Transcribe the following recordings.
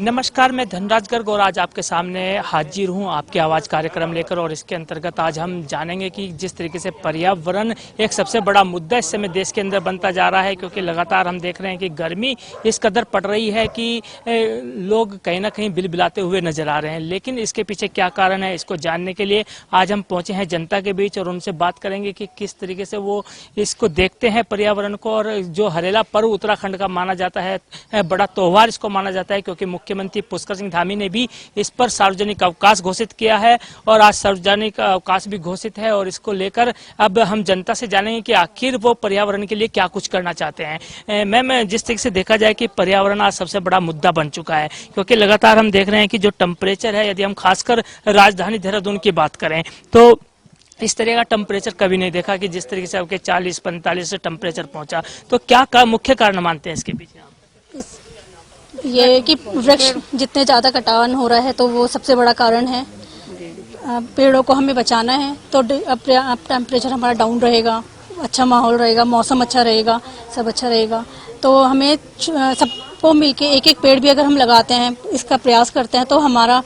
नमस्कार, मैं धनराज गर्ग और आज आपके सामने हाजिर हूँ आपकी आवाज़ कार्यक्रम लेकर। और इसके अंतर्गत आज हम जानेंगे कि जिस तरीके से पर्यावरण एक सबसे बड़ा मुद्दा इस समय देश के अंदर बनता जा रहा है, क्योंकि लगातार हम देख रहे हैं कि गर्मी इस कदर पड़ रही है कि लोग कहीं ना कहीं बिलबिलाते हुए नजर आ रहे हैं। लेकिन इसके पीछे क्या कारण है, इसको जानने के लिए आज हम पहुंचे हैं जनता के बीच और उनसे बात करेंगे कि किस तरीके से वो इसको देखते हैं पर्यावरण को। और जो हरेला पर्व उत्तराखंड का माना जाता है, बड़ा त्योहार इसको माना जाता है, क्योंकि मुख्यमंत्री पुष्कर सिंह धामी ने भी इस पर सार्वजनिक अवकाश घोषित किया है और आज सार्वजनिक अवकाश भी घोषित है। और इसको लेकर अब हम जनता से जानेंगे कि आखिर वो पर्यावरण के लिए क्या कुछ करना चाहते हैं। मैम, जिस तरीके से देखा जाए कि पर्यावरण आज सबसे बड़ा मुद्दा बन चुका है, क्योंकि लगातार हम देख रहे हैं कि जो टेम्परेचर है, यदि हम खासकर राजधानी देहरादून की बात करें तो इस तरह का टेम्परेचर कभी नहीं देखा कि जिस तरीके से आपके 40-45 से टेम्परेचर पहुंचा। तो क्या मुख्य कारण मानते हैं इसके पीछे? ये कि वृक्ष जितने ज़्यादा कटान हो रहा है तो वो सबसे बड़ा कारण है। पेड़ों को हमें बचाना है तो अब टेम्परेचर हमारा डाउन रहेगा, अच्छा माहौल रहेगा, मौसम अच्छा रहेगा, सब अच्छा रहेगा। तो हमें सबको मिलके एक एक पेड़ भी अगर हम लगाते हैं, इसका प्रयास करते हैं, तो हमारा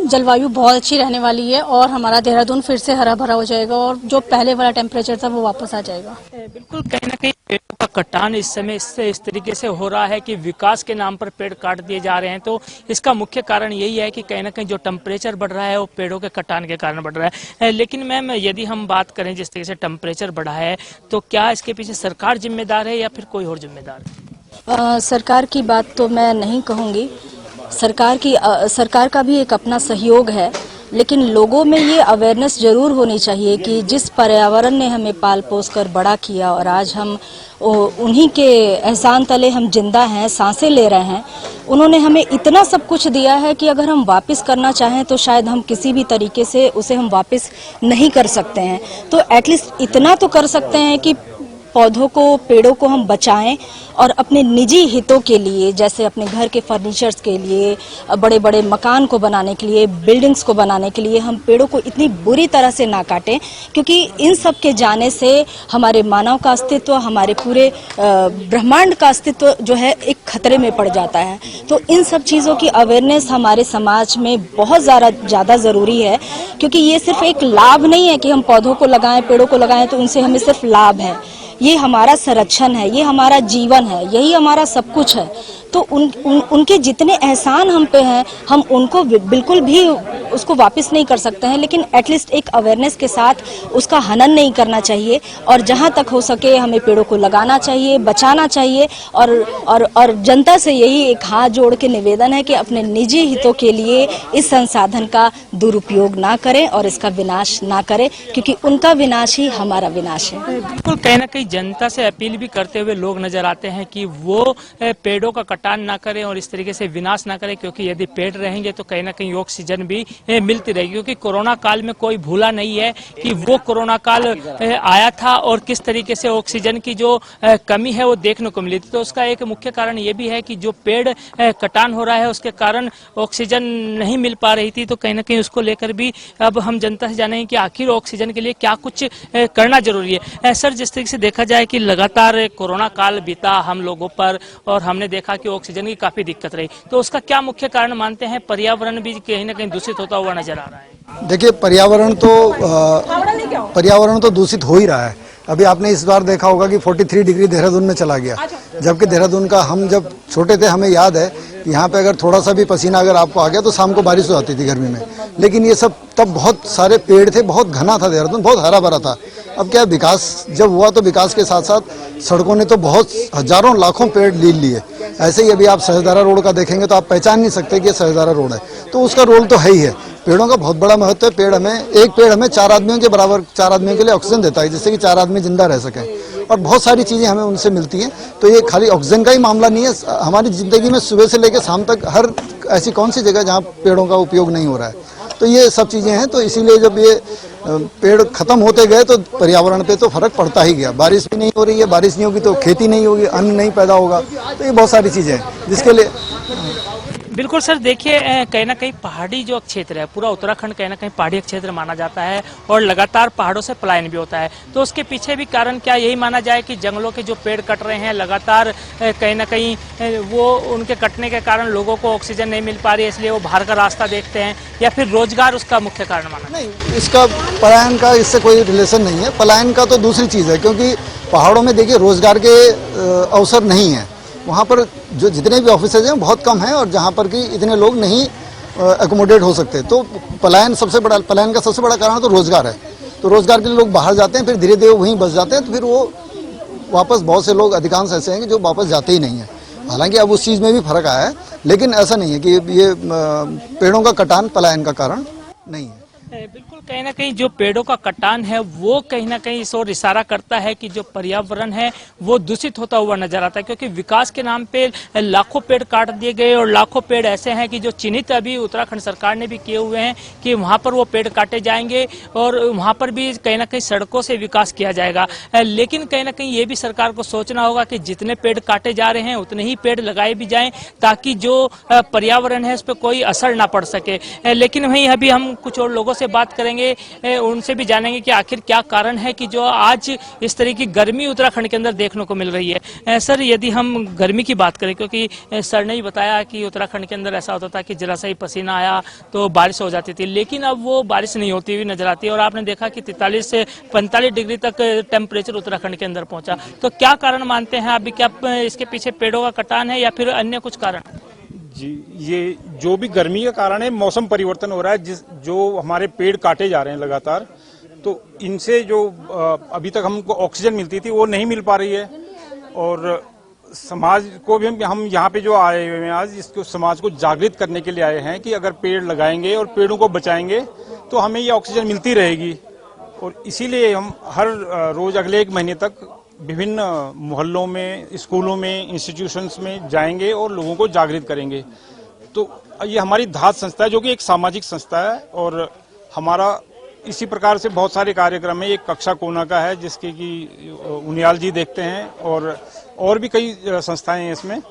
जलवायु बहुत अच्छी रहने वाली है और हमारा देहरादून फिर से हरा भरा हो जाएगा और जो पहले वाला टेम्परेचर था वो वापस आ जाएगा। बिल्कुल, कहीं ना कहीं पेड़ों का कटान इस समय इस तरीके से हो रहा है कि विकास के नाम पर पेड़ काट दिए जा रहे हैं। तो इसका मुख्य कारण यही है कि कहीं ना कहीं जो टेम्परेचर बढ़ रहा है वो पेड़ों के कटान के कारण बढ़ रहा है। लेकिन मैम, यदि हम बात करें जिस तरीके से टेम्परेचर बढ़ा है, तो क्या इसके पीछे सरकार जिम्मेदार है या फिर कोई और जिम्मेदार है? सरकार की बात तो मैं नहीं कहूँगी। सरकार का भी एक अपना सहयोग है, लेकिन लोगों में ये अवेयरनेस जरूर होनी चाहिए कि जिस पर्यावरण ने हमें पाल पोस कर बड़ा किया और आज हम उन्हीं के एहसान तले हम जिंदा हैं, सांसें ले रहे हैं। उन्होंने हमें इतना सब कुछ दिया है कि अगर हम वापस करना चाहें तो शायद हम किसी भी तरीके से उसे हम वापस नहीं कर सकते हैं। तो एटलीस्ट इतना तो कर सकते हैं कि पौधों को, पेड़ों को हम बचाएं और अपने निजी हितों के लिए, जैसे अपने घर के फर्नीचर्स के लिए, बड़े बड़े मकान को बनाने के लिए, बिल्डिंग्स को बनाने के लिए हम पेड़ों को इतनी बुरी तरह से ना काटें, क्योंकि इन सब के जाने से हमारे मानव का अस्तित्व, हमारे पूरे ब्रह्मांड का अस्तित्व जो है एक खतरे में पड़ जाता है। तो इन सब चीज़ों की अवेयरनेस हमारे समाज में बहुत ज़्यादा ज़रूरी है, क्योंकि ये सिर्फ एक लाभ नहीं है कि हम पौधों को लगाएं, पेड़ों को लगाएं तो उनसे हमें सिर्फ लाभ है। ये हमारा संरक्षण है, ये हमारा जीवन है, यही हमारा सब कुछ है। तो उनके जितने एहसान हम पे हैं, हम उनको बिल्कुल भी उसको वापस नहीं कर सकते हैं, लेकिन एटलीस्ट एक अवेयरनेस के साथ उसका हनन नहीं करना चाहिए। और जहाँ तक हो सके हमें पेड़ों को लगाना चाहिए, बचाना चाहिए। और जनता से यही एक हाथ जोड़ के निवेदन है कि अपने निजी हितों के लिए इस संसाधन का दुरुपयोग ना करें और इसका विनाश ना करें, क्योंकि उनका विनाश ही हमारा विनाश है। बिल्कुल, कहीं ना कहीं जनता से अपील भी करते हुए लोग नजर आते हैं कि वो पेड़ों का कटान ना करें और इस तरीके से विनाश ना करें, क्योंकि यदि पेड़ रहेंगे तो कहीं ना कहीं ऑक्सीजन भी मिलती रहेगी। क्योंकि कोरोना काल में कोई भूला नहीं है कि वो कोरोना काल आया था और किस तरीके से ऑक्सीजन की जो कमी है वो देखने को मिली थी। तो उसका एक मुख्य कारण ये भी है कि जो पेड़ कटान हो रहा है उसके कारण ऑक्सीजन नहीं मिल पा रही थी। तो कहीं ना कहीं उसको लेकर भी अब हम जनता से जानेंगे कि आखिर ऑक्सीजन के लिए क्या कुछ करना जरूरी है। सर, जिस तरीके से देखा जाए कि लगातार कोरोना काल बीता हम लोगों पर और हमने देखा कि ऑक्सीजन की काफी दिक्कत रही, तो उसका क्या मुख्य कारण मानते हैं? पर्यावरण भी कहीं ना कहीं दूषित होता हुआ नजर आ रहा है। देखिए, पर्यावरण तो दूषित हो ही रहा है। अभी आपने इस बार देखा होगा कि 43 डिग्री देहरादून में चला गया, जबकि देहरादून का हम जब छोटे थे हमें याद है कि यहाँ पे अगर थोड़ा सा भी पसीना अगर आपको आ गया तो शाम को बारिश हो जाती थी गर्मी में। लेकिन ये सब तब बहुत सारे पेड़ थे, बहुत घना था देहरादून, बहुत हरा भरा था। अब क्या विकास जब हुआ तो विकास के साथ साथ सड़कों ने तो बहुत हजारों लाखों पेड़ ले लिए। ऐसे ही अभी आप सहजदारा रोड का देखेंगे तो आप पहचान नहीं सकते कि ये सहजदारा रोड है। तो उसका रोल तो है ही है। पेड़ों का बहुत बड़ा महत्व है। एक पेड़ हमें 4 आदमियों के बराबर, 4 आदमियों के लिए ऑक्सीजन देता है, जिससे कि 4 आदमी जिंदा रह सकें। और बहुत सारी चीज़ें हमें उनसे मिलती हैं। तो ये खाली ऑक्सीजन का ही मामला नहीं है, हमारी ज़िंदगी में सुबह से लेकर शाम तक हर ऐसी कौन सी जगह जहाँ पेड़ों का उपयोग नहीं हो रहा है। तो ये सब चीज़ें हैं। तो इसीलिए जब ये पेड़ खत्म होते गए तो पर्यावरण पे तो फर्क पड़ता ही गया। बारिश भी नहीं हो रही है, बारिश नहीं होगी तो खेती नहीं होगी, अन्न नहीं पैदा होगा। तो ये बहुत सारी चीज़ें हैं जिसके लिए बिल्कुल सर, देखिए कहीं ना कहीं पहाड़ी जो क्षेत्र है, पूरा उत्तराखंड कहीं ना कहीं पहाड़ी क्षेत्र माना जाता है और लगातार पहाड़ों से पलायन भी होता है। तो उसके पीछे भी कारण क्या यही माना जाए कि जंगलों के जो पेड़ कट रहे हैं लगातार, कहीं ना कहीं वो उनके कटने के कारण लोगों को ऑक्सीजन नहीं मिल पा रही है, इसलिए वो बाहर का रास्ता देखते हैं, या फिर रोजगार उसका मुख्य कारण माना? नहीं, इसका पलायन का इससे कोई रिलेशन नहीं है। पलायन का तो दूसरी चीज़ है, क्योंकि पहाड़ों में देखिए रोजगार के अवसर नहीं है। वहाँ पर जो जितने भी ऑफिसेज हैं बहुत कम हैं, और जहाँ पर कि इतने लोग नहीं एकोमोडेट हो सकते। तो पलायन का सबसे बड़ा कारण तो रोजगार है। तो रोजगार के लिए लोग बाहर जाते हैं, फिर धीरे धीरे वहीं बस जाते हैं, तो फिर वो वापस, बहुत से लोग अधिकांश ऐसे हैं कि जो वापस जाते ही नहीं हैं। हालांकि अब उस चीज़ में भी फर्क आया है, लेकिन ऐसा नहीं है कि ये पेड़ों का कटान पलायन का कारण नहीं है। बिल्कुल, कहीं ना कहीं जो पेड़ों का कटान है वो कहीं ना कहीं इस ओर इशारा करता है कि जो पर्यावरण है वो दूषित होता हुआ नजर आता है, क्योंकि विकास के नाम पे लाखों पेड़ काट दिए गए, और लाखों पेड़ ऐसे हैं कि जो चिन्हित अभी उत्तराखंड सरकार ने भी किए हुए हैं कि वहां पर वो पेड़ काटे जाएंगे और वहां पर भी कहीं ना कहीं सड़कों से विकास किया जाएगा। लेकिन कहीं ना कहीं ये भी सरकार को सोचना होगा कि जितने पेड़ काटे जा रहे हैं उतने ही पेड़ लगाए भी जाएं, ताकि जो पर्यावरण है उस पर कोई असर ना पड़ सके। लेकिन वहीं अभी हम कुछ और लोगों से बात करेंगे, उनसे भी जानेंगे कि आखिर क्या कारण है कि जो आज इस तरह की गर्मी उत्तराखंड के अंदर देखने को मिल रही है। सर, यदि हम गर्मी की बात करें, क्योंकि सर ने ही बताया कि उत्तराखंड के अंदर ऐसा होता था कि जरा सा ही पसीना आया तो बारिश हो जाती थी, लेकिन अब वो बारिश नहीं होती हुई नजर आती है, और आपने देखा कि 43 से 45 डिग्री तक टेम्परेचर उत्तराखंड के अंदर पहुंचा। तो क्या कारण मानते हैं अभी, क्या इसके पीछे पेड़ों का कटान है या फिर अन्य कुछ कारण? जी, ये जो भी गर्मी का कारण है, मौसम परिवर्तन हो रहा है, जो हमारे पेड़ काटे जा रहे हैं लगातार, तो इनसे जो अभी तक हमको ऑक्सीजन मिलती थी वो नहीं मिल पा रही है। और समाज को भी हम यहाँ पे जो आए हुए हैं आज, इसको समाज को जागृत करने के लिए आए हैं कि अगर पेड़ लगाएंगे और पेड़ों को बचाएंगे तो हमें ये ऑक्सीजन मिलती रहेगी। और इसीलिए हम हर रोज अगले 1 महीने तक विभिन्न मोहल्लों में, स्कूलों में, इंस्टीट्यूशंस में जाएंगे और लोगों को जागृत करेंगे। तो ये हमारी धात संस्था है, जो कि एक सामाजिक संस्था है, और हमारा इसी प्रकार से बहुत सारे कार्यक्रम है। एक कक्षा कोना का है जिसके कि उनियाल जी देखते हैं, और भी कई संस्थाएं हैं इसमें।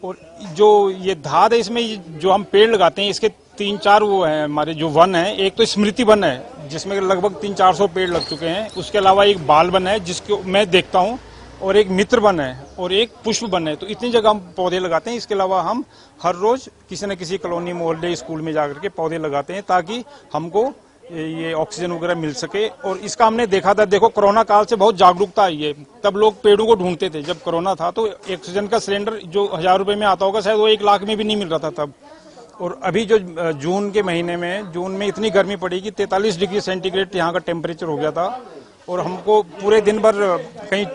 और जो ये धात है, इसमें जो हम पेड़ लगाते हैं इसके 3-4 वो हैं हमारे जो वन है। एक तो स्मृति वन है जिसमें लगभग 300-400 पेड़ लग चुके हैं। उसके अलावा एक बाल वन है जिसको मैं देखता हूँ, और एक मित्र वन है, और एक पुष्प वन है। तो इतनी जगह हम पौधे लगाते हैं। इसके अलावा हम हर रोज किसी न किसी कॉलोनी, मोहल्ले, स्कूल में जाकर के पौधे लगाते हैं, ताकि हमको ये ऑक्सीजन वगैरह मिल सके। और इसका हमने देखा था, देखो कोरोना काल से बहुत जागरूकता आई है। तब लोग पेड़ों को ढूंढते थे। जब कोरोना था तो ऑक्सीजन का सिलेंडर जो 1000 रुपए में आता होगा, शायद वो 1 लाख में भी नहीं मिल रहा था तब। और अभी जो जून के महीने में, जून में इतनी गर्मी पड़ी कि 43 डिग्री सेंटीग्रेड यहाँ का टेम्परेचर हो गया था, और हमको पूरे दिन भर कहीं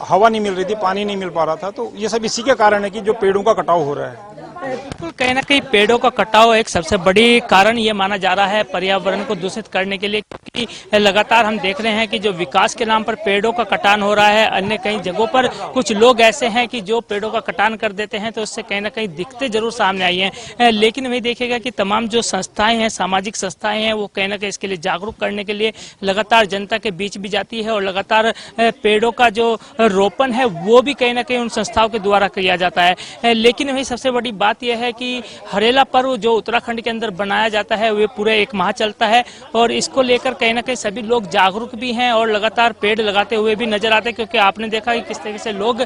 हवा नहीं मिल रही थी, पानी नहीं मिल पा रहा था। तो ये सब इसी के कारण है कि जो पेड़ों का कटाव हो रहा है। बिल्कुल, कहीं ना कहीं पेड़ों का कटाव एक सबसे बड़ी कारण ये माना जा रहा है पर्यावरण को दूषित करने के लिए, क्योंकि लगातार हम देख रहे हैं कि जो विकास के नाम पर पेड़ों का कटान हो रहा है। अन्य कई जगहों पर कुछ लोग ऐसे हैं कि जो पेड़ों का कटान कर देते हैं, तो उससे कहीं ना कहीं दिक्कतें जरूर सामने आई हैं। लेकिन वही देखिएगा कि तमाम जो संस्थाएं हैं, सामाजिक संस्थाएं हैं, वो कहीं ना कहीं इसके लिए जागरूक करने के लिए लगातार जनता के बीच भी जाती है, और लगातार पेड़ों का जो रोपण है वो भी कहीं ना कहीं उन संस्थाओं के द्वारा किया जाता है। लेकिन वही सबसे बड़ी बात यह है कि हरेला पर्व जो उत्तराखंड के अंदर बनाया जाता है वे पूरे 1 माह चलता है, और इसको लेकर कहीं ना कहीं सभी लोग जागरूक भी हैं और लगातार पेड़ लगाते हुए भी नजर आते हैं। क्योंकि आपने देखा कि किस तरीके से लोग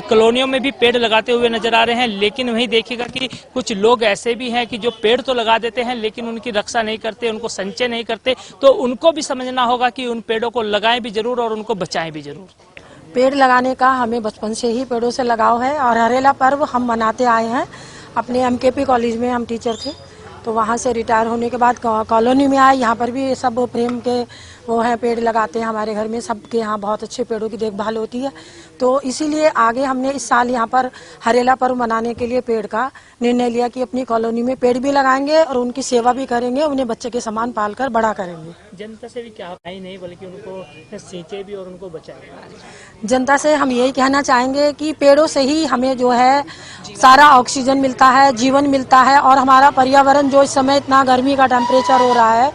कॉलोनियों में भी पेड़ लगाते हुए नजर आ रहे हैं। लेकिन वही देखिएगा कि कुछ लोग ऐसे भी हैं कि जो पेड़ तो लगा देते हैं लेकिन उनकी रक्षा नहीं करते, उनको संचय नहीं करते। तो उनको भी समझना होगा कि उन पेड़ों को लगाएं भी जरूर और उनको बचाएं भी जरूर। पेड़ लगाने का हमें बचपन से ही पेड़ों से लगाव है, और हरेला पर्व हम मनाते आए हैं। अपने MKP कॉलेज में हम टीचर थे, तो वहाँ से रिटायर होने के बाद कॉलोनी में आए। यहाँ पर भी सब प्रेम के वो हैं, पेड़ लगाते हैं। हमारे घर में सबके यहाँ बहुत अच्छे पेड़ों की देखभाल होती है। तो इसीलिए आगे हमने इस साल यहाँ पर हरेला पर्व मनाने के लिए पेड़ का निर्णय लिया कि अपनी कॉलोनी में पेड़ भी लगाएंगे और उनकी सेवा भी करेंगे, उन्हें बच्चे के समान पालकर बड़ा करेंगे। जनता से भी क्या ही नहीं, बल्कि उनको सींचे भी और उनको बचाएं। जनता से हम यही कहना चाहेंगे कि पेड़ों से ही हमें जो है सारा ऑक्सीजन मिलता है, जीवन मिलता है, और हमारा पर्यावरण जो इस समय इतना गर्मी का टेम्परेचर हो रहा है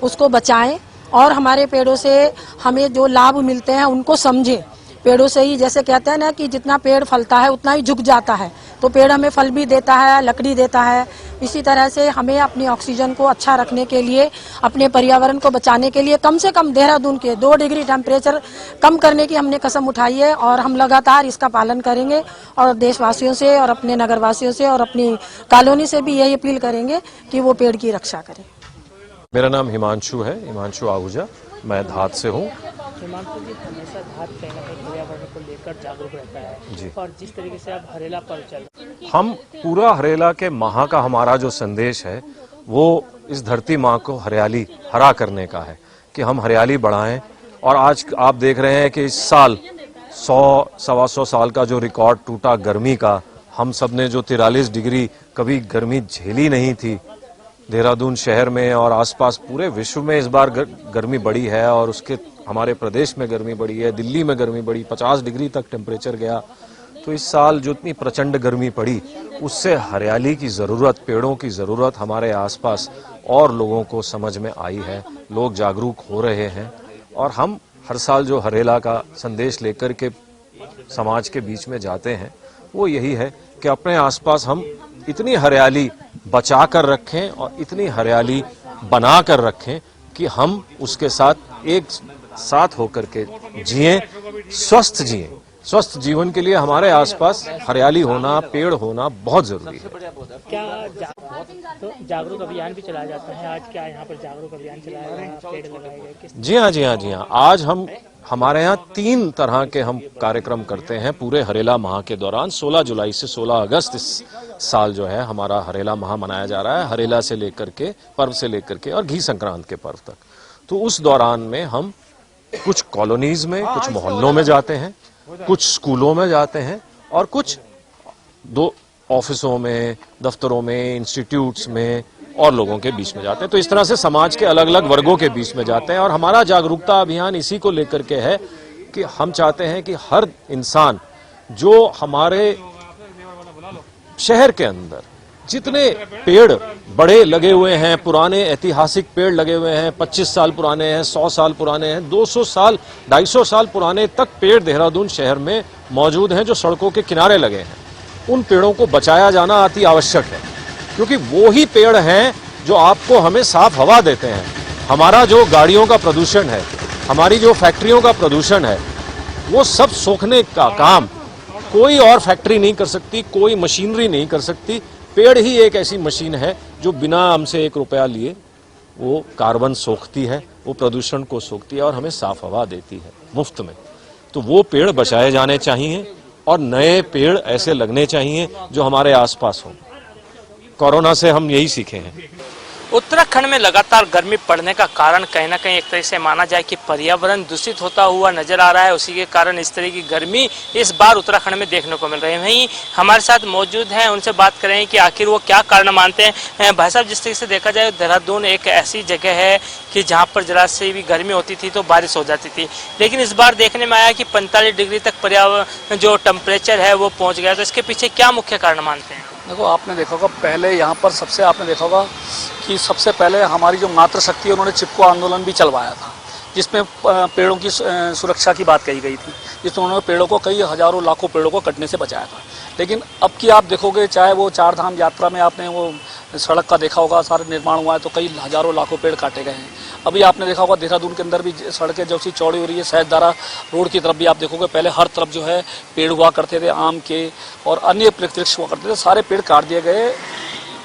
उसको बचाएं, और हमारे पेड़ों से हमें जो लाभ मिलते हैं उनको समझें। पेड़ों से ही, जैसे कहते हैं ना कि जितना पेड़ फलता है उतना ही झुक जाता है, तो पेड़ हमें फल भी देता है, लकड़ी देता है। इसी तरह से हमें अपनी ऑक्सीजन को अच्छा रखने के लिए, अपने पर्यावरण को बचाने के लिए कम से कम देहरादून के 2 डिग्री टेम्परेचर कम करने की हमने कसम उठाई है और हम लगातार इसका पालन करेंगे। और देशवासियों से और अपने नगरवासियों से और अपनी कॉलोनी से भी यही अपील करेंगे कि वो पेड़ की रक्षा करें। मेरा नाम हिमांशु है, हिमांशु आहूजा। मैं धात से हूँ। हिमांशु जी, हमेशा धात कहीं ना कहीं पर्यावरण को लेकर जागरूक रहता है जी। और जिस तरीके से आप हरेला पर चल, हम पूरा हरेला के माह का हमारा जो संदेश है वो इस धरती माँ को हरियाली हरा करने का है कि हम हरियाली बढ़ाएं। और आज आप देख रहे हैं कि इस साल 100-125 साल का जो रिकॉर्ड टूटा गर्मी का, हम सब ने जो 43 डिग्री कभी गर्मी झेली नहीं थी देहरादून शहर में और आसपास पूरे विश्व में इस बार गर्मी बढ़ी है। और उसके हमारे प्रदेश में गर्मी बढ़ी है, दिल्ली में गर्मी बढ़ी, 50 डिग्री तक टेम्परेचर गया। तो इस साल जो इतनी प्रचंड गर्मी पड़ी उससे हरियाली की ज़रूरत, पेड़ों की ज़रूरत हमारे आसपास और लोगों को समझ में आई है। लोग जागरूक हो रहे हैं और हम हर साल जो हरेला का संदेश लेकर के समाज के बीच में जाते हैं वो यही है कि अपने आसपास हम इतनी हरियाली बचा कर रखें और इतनी हरियाली बना कर रखें कि हम उसके साथ एक साथ होकर के जिएं, स्वस्थ जिएं। स्वस्थ जीवन के लिए हमारे आसपास हरियाली होना, पेड़ होना बहुत जरूरी है। क्या तो जागरूक अभियान भी चलाया जाता है? आज क्या यहाँ पर जागरूक अभियान चलाया गया, पेड़ लगाए गए? जी हाँ। आज हमारे यहाँ 3 तरह के हम कार्यक्रम करते हैं पूरे हरेला माह के दौरान। 16 जुलाई से 16 अगस्त इस साल जो है हमारा हरेला माह मनाया जा रहा है, हरेला से लेकर के पर्व से लेकर के और घी संक्रांत के पर्व तक। तो उस दौरान में हम कुछ कॉलोनीज में, कुछ मोहल्लों में जाते हैं, कुछ स्कूलों में जाते हैं और कुछ 2 ऑफिसों में, दफ्तरों में, इंस्टीट्यूट्स में और लोगों के बीच में जाते हैं। तो इस तरह से समाज के अलग अलग वर्गों के बीच में जाते हैं और हमारा जागरूकता अभियान इसी को लेकर के है कि हम चाहते हैं कि हर इंसान जो हमारे शहर के अंदर जितने पेड़ बड़े लगे हुए हैं, पुराने ऐतिहासिक पेड़ लगे हुए हैं, 25 साल पुराने हैं, 100 साल पुराने हैं, 200 साल, 250 साल पुराने तक पेड़ देहरादून शहर में मौजूद हैं जो सड़कों के किनारे लगे हैं, उन पेड़ों को बचाया जाना अति आवश्यक है। क्योंकि वो ही पेड़ हैं जो आपको हमें साफ हवा देते हैं। हमारा जो गाड़ियों का प्रदूषण है, हमारी जो फैक्ट्रियों का प्रदूषण है, वो सब सोखने का काम कोई और फैक्ट्री नहीं कर सकती, कोई मशीनरी नहीं कर सकती। पेड़ ही एक ऐसी मशीन है जो बिना हमसे 1 रुपया लिए वो कार्बन सोखती है, वो प्रदूषण को सोखती है और हमें साफ हवा देती है मुफ्त में। तो वो पेड़ बचाए जाने चाहिए और नए पेड़ ऐसे लगने चाहिए जो हमारे आसपास हों। कोरोना से हम यही सीखे हैं। उत्तराखंड में लगातार गर्मी पड़ने का कारण कहीं ना कहीं एक तरह से माना जाए कि पर्यावरण दूषित होता हुआ नजर आ रहा है। उसी के कारण इस तरह की गर्मी इस बार उत्तराखंड में देखने को मिल रही है। वहीं हमारे साथ मौजूद हैं, उनसे बात करें कि आखिर वो क्या कारण मानते हैं। भाई साहब, जिस तरीके से देखा जाए देहरादून एक ऐसी जगह है कि जहाँ पर जरा से भी गर्मी होती थी तो बारिश हो जाती थी, लेकिन इस बार देखने में आया कि 45 डिग्री तक पर्यावरण जो टेम्परेचर है वो पहुँच गया। तो इसके पीछे क्या मुख्य कारण मानते हैं? देखो, आपने देखा होगा पहले यहाँ पर सबसे आपने देखा होगा कि सबसे पहले हमारी जो मातृशक्ति है उन्होंने चिपको आंदोलन भी चलवाया था, जिसमें पेड़ों की सुरक्षा की बात कही गई थी, जिसमें उन्होंने पेड़ों को कई हजारों लाखों पेड़ों को कटने से बचाया था। लेकिन अब की आप देखोगे, चाहे वो 4 धाम यात्रा में आपने वो सड़क का देखा होगा, सारे निर्माण हुआ है तो कई हजारों लाखों पेड़ काटे गए हैं। अभी आपने देखा होगा देहरादून के अंदर भी सड़कें जो सी चौड़ी हो रही है, सहजदारा रोड की तरफ भी आप देखोगे पहले हर तरफ जो है पेड़ हुआ करते थे, आम के और अन्य वृक्ष हुआ करते थे, सारे पेड़ काट दिए गए।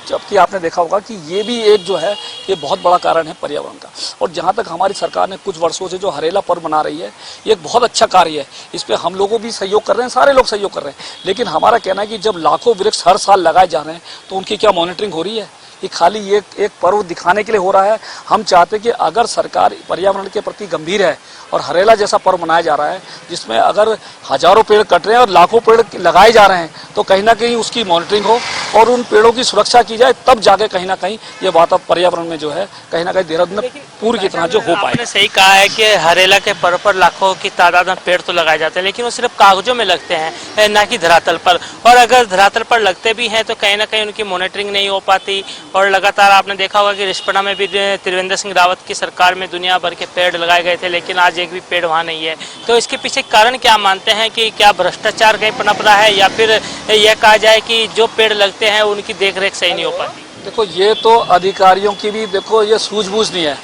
जबकि आपने देखा होगा कि ये भी एक जो है ये बहुत बड़ा कारण है पर्यावरण का। और जहाँ तक हमारी सरकार ने कुछ वर्षों से जो हरेला पर्व मना रही है, ये एक बहुत अच्छा कार्य है। इस पर हम लोगों भी सहयोग कर रहे हैं, सारे लोग सहयोग कर रहे हैं। लेकिन हमारा कहना है कि जब लाखों वृक्ष हर साल लगाए जा रहे हैं तो उनकी क्या मॉनिटरिंग हो रही है? ये खाली ये एक पर्व दिखाने के लिए हो रहा है। हम चाहते हैं कि अगर सरकार पर्यावरण के प्रति गंभीर है और हरेला जैसा पर्व मनाया जा रहा है जिसमें अगर हजारों पेड़ कट रहे हैं और लाखों पेड़ लगाए जा रहे हैं, तो कहीं ना कहीं उसकी मॉनिटरिंग हो और उन पेड़ों की सुरक्षा की जाए, तब जाके कहीं ना कहीं ये वातावरण पर्यावरण में जो है कहीं ना कहीं देहरादून में पूर्व की तरह जो हो पाए। आपने सही कहा है कि हरेला के पर्व पर लाखों की तादाद में पेड़ तो लगाए जाते हैं, लेकिन वो सिर्फ कागजों में लगते हैं, ना कि धरातल पर। और अगर धरातल पर लगते भी हैं तो कहीं ना कहीं उनकी मॉनिटरिंग नहीं हो पाती। और लगातार आपने देखा होगा कि रिस्पना में भी त्रिवेंद्र सिंह रावत की सरकार में दुनिया भर के पेड़ लगाए गए थे, लेकिन आज एक भी पेड़ वहाँ नहीं है। तो इसके पीछे कारण क्या मानते हैं कि क्या भ्रष्टाचार कहीं पनप रहा है, या फिर यह कहा जाए कि जो पेड़ लगते हैं उनकी देखरेख सही नहीं हो पाती? देखो, ये तो अधिकारियों की भी देखो ये सूझबूझ नहीं है,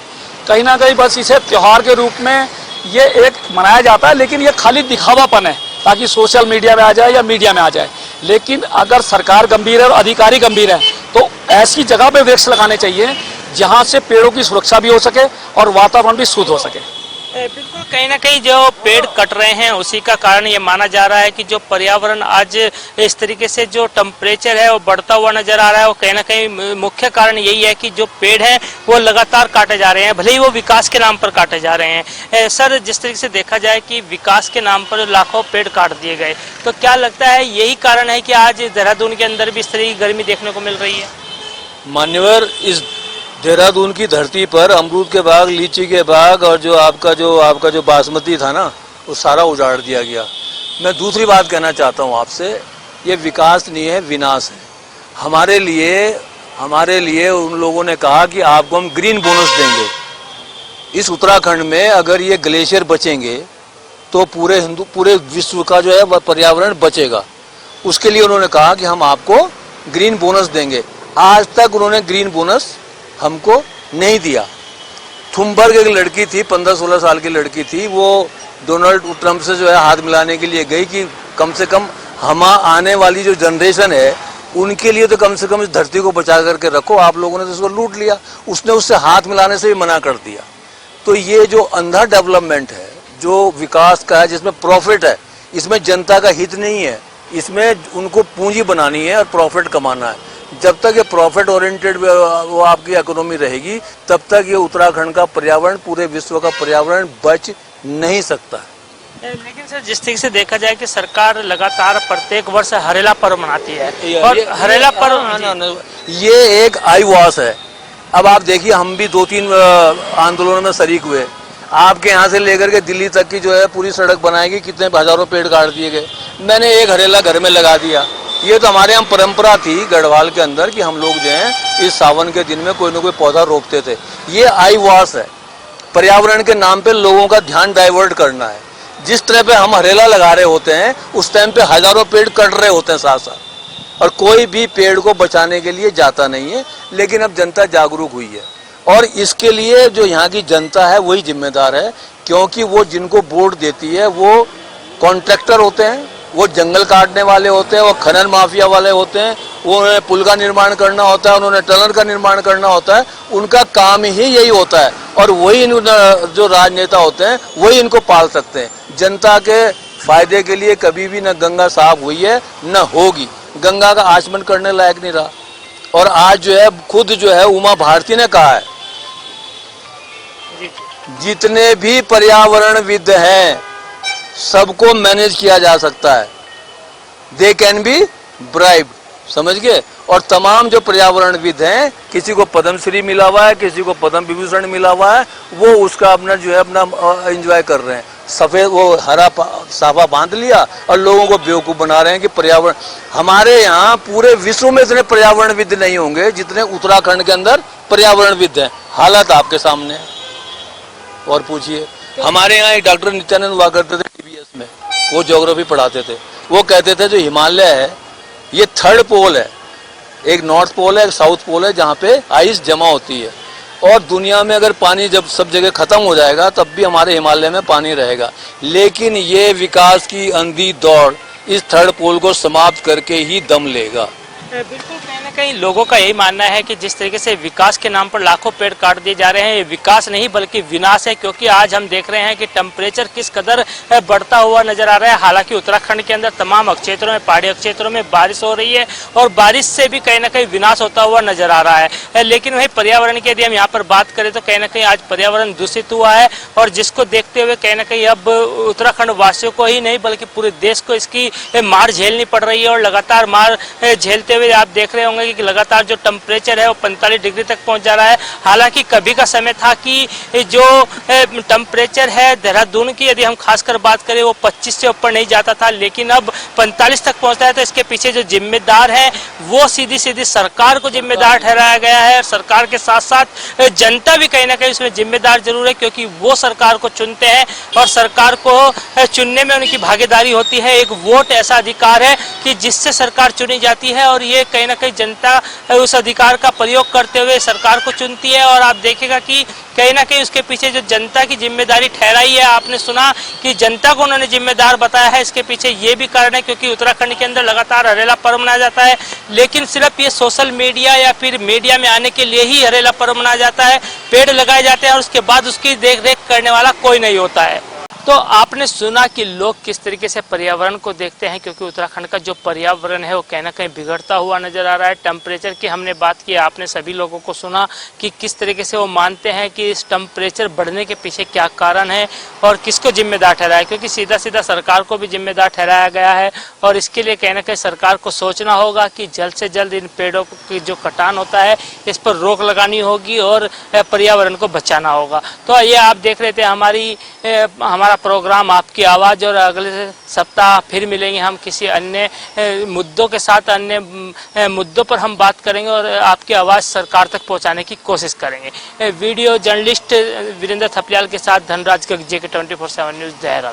कहीं ना कहीं बस इसे त्योहार के रूप में ये एक मनाया जाता है, लेकिन ये खाली दिखावापन है ताकि सोशल मीडिया में आ जाए या मीडिया में आ जाए। लेकिन अगर सरकार गंभीर है और अधिकारी गंभीर है तो ऐसी जगह पे वृक्ष लगाने चाहिए जहां से पेड़ों की सुरक्षा भी हो सके और वातावरण भी शुद्ध हो सके। बिल्कुल, कहीं ना कहीं जो पेड़ कट रहे हैं उसी का कारण ये माना जा रहा है कि जो पर्यावरण आज इस तरीके से जो टेम्परेचर है वो बढ़ता हुआ नजर आ रहा है। वो कहीं ना कहीं मुख्य कारण यही है कि जो पेड़ हैं वो लगातार काटे जा रहे हैं, भले ही वो विकास के नाम पर काटे जा रहे हैं। सर, जिस तरीके से देखा जाए कि विकास के नाम पर लाखों पेड़ काट दिए गए, तो क्या लगता है यही कारण है कि आज देहरादून के अंदर भी इस तरह की गर्मी देखने को मिल रही है? मान्यवर, इस देहरादून की धरती पर अमरूद के बाग, लीची के बाग और जो आपका जो बासमती था ना, वो सारा उजाड़ दिया गया। मैं दूसरी बात कहना चाहता हूँ आपसे, ये विकास नहीं है, विनाश है। हमारे लिए उन लोगों ने कहा कि आपको हम ग्रीन बोनस देंगे। इस उत्तराखंड में अगर ये ग्लेशियर बचेंगे तो पूरे विश्व का जो है पर्यावरण बचेगा। उसके लिए उन्होंने कहा कि हम आपको ग्रीन बोनस देंगे। आज तक उन्होंने ग्रीन बोनस हमको नहीं दिया। थुम्बर्ग एक लड़की थी, 15-16 साल की लड़की थी, वो डोनाल्ड ट्रंप से जो है हाथ मिलाने के लिए गई कि कम से कम हम आने वाली जो जनरेशन है उनके लिए तो कम से कम इस धरती को बचा करके रखो। आप लोगों ने तो इसको लूट लिया। उसने उससे हाथ मिलाने से भी मना कर दिया। तो ये जो अंधा डेवलपमेंट है, जो विकास का है, जिसमें प्रॉफिट है, इसमें जनता का हित नहीं है, इसमें उनको पूंजी बनानी है और प्रॉफिट कमाना है। जब तक ये प्रॉफिट ओरिएंटेड वो आपकी इकोनॉमी रहेगी, तब तक ये उत्तराखंड का पर्यावरण, पूरे विश्व का पर्यावरण बच नहीं सकता है। लेकिन सर, जिस तरीके से देखा जाए कि सरकार लगातार प्रत्येक वर्ष हरेला पर्व मनाती है और हरेला पर्व ये एक आई वॉश है। अब आप देखिए, हम भी 2-3 आंदोलनों में शरीक हुए। आपके यहाँ से लेकर के दिल्ली तक की जो है पूरी सड़क बनाएगी, कितने हजारों पेड़ काट दिए गए। मैंने एक हरेला घर में लगा दिया। ये तो हमारे यहाँ परंपरा थी गढ़वाल के अंदर कि हम लोग जो हैं इस सावन के दिन में कोई ना कोई पौधा रोपते थे। ये आई वॉश है, पर्यावरण के नाम पे लोगों का ध्यान डाइवर्ट करना है। जिस तरह पे हम हरेला लगा रहे होते हैं, उस टाइम पे हजारों पेड़ कट रहे होते हैं साथ साथ, और कोई भी पेड़ को बचाने के लिए जाता नहीं है। लेकिन अब जनता जागरूक हुई है और इसके लिए जो यहाँ की जनता है वही जिम्मेदार है, क्योंकि वो जिनको वोट देती है वो कॉन्ट्रैक्टर होते हैं, वो जंगल काटने वाले होते हैं, वो खनन माफिया वाले होते हैं, वो उन्हें पुल का निर्माण करना होता है, उन्होंने टनल का निर्माण करना होता है। उनका काम ही यही होता है और वही जो राजनेता होते हैं वही इनको पाल सकते हैं। जनता के फायदे के लिए कभी भी न गंगा साफ हुई है न होगी। गंगा का आचमन करने लायक नहीं रहा। और आज जो है खुद जो है उमा भारती ने कहा है, जितने भी पर्यावरणविद हैं सबको मैनेज किया जा सकता है, दे कैन बी ब्राइब, समझ गए। और तमाम जो पर्यावरणविद हैं, किसी को पद्मश्री मिला हुआ है, किसी को पद्म विभूषण मिला हुआ है, वो उसका अपना जो है अपना एंजॉय कर रहे हैं। सफेद वो हरा साफा बांध लिया और लोगों को बेवकूफ बना रहे हैं कि पर्यावरण। हमारे यहाँ पूरे विश्व में इतने पर्यावरणविद नहीं होंगे जितने उत्तराखंड के अंदर पर्यावरणविद हैं। हालत आपके सामने है। और पूछिए, हमारे यहाँ एक डॉक्टर नित्यानंद हुआ करते थे टीबीएस में, वो ज्योग्राफी पढ़ाते थे। वो कहते थे जो हिमालय है ये 3rd पोल है, एक नॉर्थ पोल है, एक साउथ पोल है, जहाँ पे आइस जमा होती है। और दुनिया में अगर पानी जब सब जगह खत्म हो जाएगा तब भी हमारे हिमालय में पानी रहेगा। लेकिन ये विकास की अंधी दौड़ इस 3rd पोल को समाप्त करके ही दम लेगा। बिल्कुल, कहीं ना कहीं लोगों का यही मानना है कि जिस तरीके से विकास के नाम पर लाखों पेड़ काट दिए जा रहे हैं, ये विकास नहीं बल्कि विनाश है। क्योंकि आज हम देख रहे हैं कि टेम्परेचर किस कदर बढ़ता हुआ नजर आ रहा है। हालांकि उत्तराखंड के अंदर तमाम क्षेत्रों में, पहाड़ी क्षेत्रों में बारिश हो रही है और बारिश से भी कहीं ना कहीं विनाश होता हुआ नजर आ रहा है। लेकिन वही पर्यावरण की यदि हम यहाँ पर बात करें तो कहीं ना कहीं आज पर्यावरण दूषित हुआ है और जिसको देखते हुए कहीं ना कहीं अब उत्तराखंड वासियों को ही नहीं बल्कि पूरे देश को इसकी मार झेलनी पड़ रही है। और लगातार मार झेलते हुए आप देख रहे होंगे कि लगातार जो टेम्परेचर है वो 45 डिग्री तक पहुंच जा रहा है। हालांकि कभी का समय था कि जो टेम्परेचर है देहरादून की यदि हम खासकर बात करें वो 25 से ऊपर नहीं जाता था, लेकिन अब 45 तक पहुंचता है। तो इसके पीछे जो जिम्मेदार है वो सीधी सीधी सरकार को जिम्मेदार ठहराया गया है। और सरकार के साथ साथ जनता भी कहीं ना कहीं उसमें जिम्मेदार जरूर है, क्योंकि वो सरकार को चुनते हैं और सरकार को चुनने में उनकी भागीदारी होती है। एक वोट ऐसा अधिकार है कि जिससे सरकार चुनी जाती है और ये कहीं ना कहीं जनता उस अधिकार का प्रयोग करते हुए सरकार को चुनती है। और आप देखेगा कि कहीं ना कहीं उसके पीछे जो जनता की जिम्मेदारी ठहराई है, आपने सुना कि जनता को उन्होंने जिम्मेदार बताया है। इसके पीछे ये भी कारण है क्योंकि उत्तराखंड के अंदर लगातार हरेला पर्व मनाया जाता है, लेकिन सिर्फ ये सोशल मीडिया या फिर मीडिया में आने के लिए ही हरेला पर्व मनाया जाता है। पेड़ लगाए जाते हैं और उसके बाद उसकी देख रेख करने वाला कोई नहीं होता है। तो आपने सुना कि लोग किस तरीके से पर्यावरण को देखते हैं, क्योंकि उत्तराखंड का जो पर्यावरण है वो कहीं ना कहीं बिगड़ता हुआ नजर आ रहा है। टेम्परेचर की हमने बात की, आपने सभी लोगों को सुना कि किस तरीके से वो मानते हैं कि इस टेम्परेचर बढ़ने के पीछे क्या कारण है और किसको जिम्मेदार ठहराया, क्योंकि सीधा सीधा सरकार को भी जिम्मेदार ठहराया गया है। और इसके लिए कहीं ना कहीं सरकार को सोचना होगा कि जल्द से जल्द इन पेड़ों की जो कटान होता है इस पर रोक लगानी होगी और पर्यावरण को बचाना होगा। तो ये आप देख रहे थे हमारा प्रोग्राम आपकी आवाज़, और अगले सप्ताह फिर मिलेंगे हम किसी अन्य मुद्दों के साथ। अन्य मुद्दों पर हम बात करेंगे और आपकी आवाज़ सरकार तक पहुंचाने की कोशिश करेंगे। वीडियो जर्नलिस्ट वीरेंद्र थपलियाल के साथ धनराज गगजे के 24/7 न्यूज़ देहरादून।